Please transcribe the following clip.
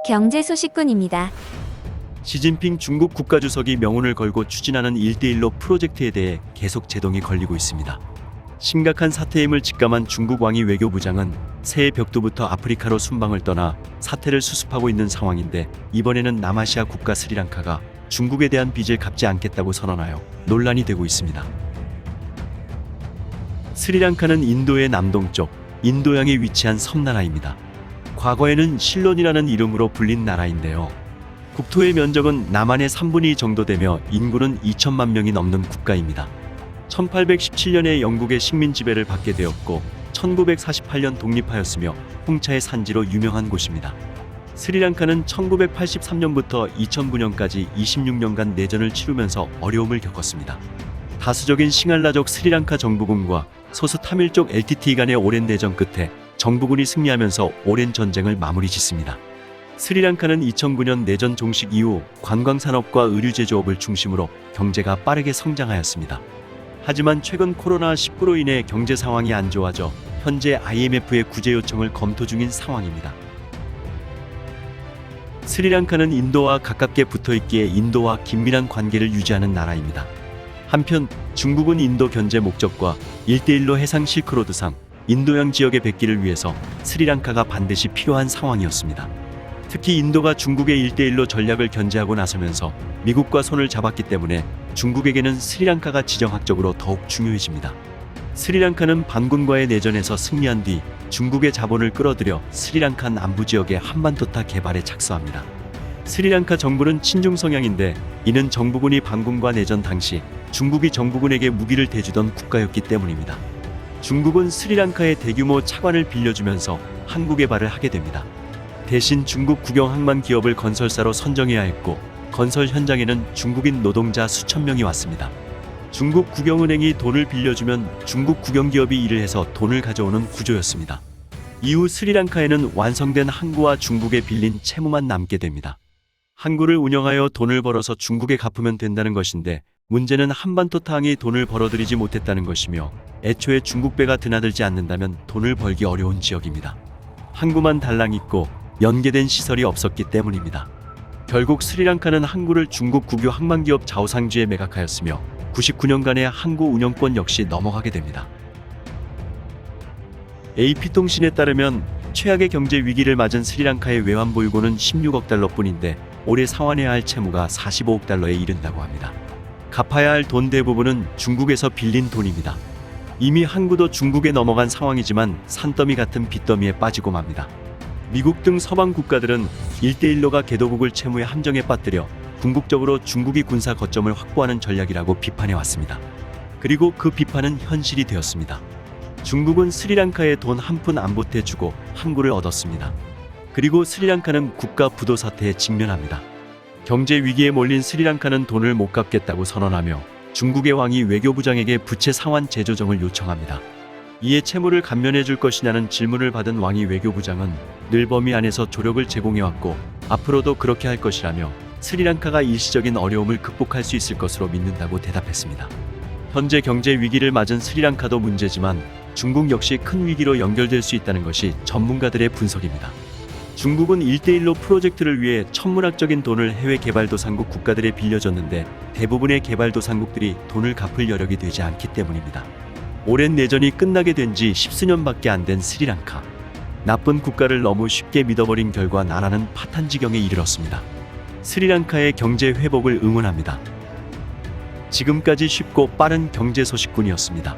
경제 소식꾼입니다. 시진핑 중국 국가주석이 명운을 걸고 추진하는 1대1로 프로젝트에 대해 계속 제동이 걸리고 있습니다. 심각한 사태임을 직감한 중국 왕이 외교부장은 새해 벽두부터 아프리카로 순방을 떠나 사태를 수습하고 있는 상황인데, 이번에는 남아시아 국가 스리랑카가 중국에 대한 빚을 갚지 않겠다고 선언하여 논란이 되고 있습니다. 스리랑카는 인도의 남동쪽 인도양에 위치한 섬나라입니다. 과거에는 실론이라는 이름으로 불린 나라인데요. 국토의 면적은 남한의 3분의 2 정도 되며 인구는 2천만 명이 넘는 국가입니다. 1817년에 영국의 식민 지배를 받게 되었고 1948년 독립하였으며 홍차의 산지로 유명한 곳입니다. 스리랑카는 1983년부터 2009년까지 26년간 내전을 치르면서 어려움을 겪었습니다. 다수적인 싱할라족 스리랑카 정부군과 소수 타밀족 LTT 간의 오랜 내전 끝에 정부군이 승리하면서 오랜 전쟁을 마무리 짓습니다. 스리랑카는 2009년 내전 종식 이후 관광산업과 의류 제조업을 중심으로 경제가 빠르게 성장하였습니다. 하지만 최근 코로나19로 인해 경제 상황이 안 좋아져 현재 IMF의 구제 요청을 검토 중인 상황입니다. 스리랑카는 인도와 가깝게 붙어있기에 인도와 긴밀한 관계를 유지하는 나라입니다. 한편 중국은 인도 견제 목적과 1대1로 해상 실크로드상 인도양 지역의 뱉기를 위해서 스리랑카가 반드시 필요한 상황이었습니다. 특히 인도가 중국의 1대1로 전략을 견제하고 나서면서 미국과 손을 잡았기 때문에 중국에게는 스리랑카가 지정학적으로 더욱 중요해집니다. 스리랑카는 반군과의 내전에서 승리한 뒤 중국의 자본을 끌어들여 스리랑카 남부 지역의 한반도타 개발에 착수합니다. 스리랑카 정부는 친중 성향인데, 이는 정부군이 반군과 내전 당시 중국이 정부군에게 무기를 대주던 국가였기 때문입니다. 중국은 스리랑카의 대규모 차관을 빌려주면서 항구 개발을 하게 됩니다. 대신 중국 국영 항만 기업을 건설사로 선정해야 했고, 건설 현장에는 중국인 노동자 수천 명이 왔습니다. 중국 국영은행이 돈을 빌려주면 중국 국영기업이 일을 해서 돈을 가져오는 구조였습니다. 이후 스리랑카에는 완성된 항구와 중국에 빌린 채무만 남게 됩니다. 항구를 운영하여 돈을 벌어서 중국에 갚으면 된다는 것인데, 문제는 한반도타항이 돈을 벌어들이지 못했다는 것이며, 애초에 중국 배가 드나들지 않는다면 돈을 벌기 어려운 지역입니다. 항구만 달랑 있고 연계된 시설이 없었기 때문입니다. 결국 스리랑카는 항구를 중국 국유 항만기업 자오상주에 매각하였으며 99년간의 항구 운영권 역시 넘어가게 됩니다. AP통신에 따르면 최악의 경제 위기를 맞은 스리랑카의 외환보유고는 16억 달러뿐인데 올해 상환해야 할 채무가 45억 달러에 이른다고 합니다. 갚아야 할 돈 대부분은 중국에서 빌린 돈입니다. 이미 항구도 중국에 넘어간 상황이지만 산더미 같은 빚더미에 빠지고 맙니다. 미국 등 서방 국가들은 1대1로가 개도국을 채무의 함정에 빠뜨려 궁극적으로 중국이 군사 거점을 확보하는 전략이라고 비판해왔습니다. 그리고 그 비판은 현실이 되었습니다. 중국은 스리랑카에 돈 한 푼 안 보태주고 항구를 얻었습니다. 그리고 스리랑카는 국가 부도 사태에 직면합니다. 경제 위기에 몰린 스리랑카는 돈을 못 갚겠다고 선언하며 중국의 왕이 외교부장에게 부채 상환 재조정을 요청합니다. 이에 채무를 감면해 줄 것이냐는 질문을 받은 왕이 외교부장은 늘 범위 안에서 조력을 제공해왔고 앞으로도 그렇게 할 것이라며 스리랑카가 일시적인 어려움을 극복할 수 있을 것으로 믿는다고 대답했습니다. 현재 경제 위기를 맞은 스리랑카도 문제지만 중국 역시 큰 위기로 연결될 수 있다는 것이 전문가들의 분석입니다. 중국은 1대1로 프로젝트를 위해 천문학적인 돈을 해외 개발도상국 국가들에 빌려줬는데 대부분의 개발도상국들이 돈을 갚을 여력이 되지 않기 때문입니다. 오랜 내전이 끝나게 된 지 10수년밖에 안 된 스리랑카. 나쁜 국가를 너무 쉽게 믿어버린 결과 나라는 파탄 지경에 이르렀습니다. 스리랑카의 경제 회복을 응원합니다. 지금까지 쉽고 빠른 경제 소식꾼이었습니다.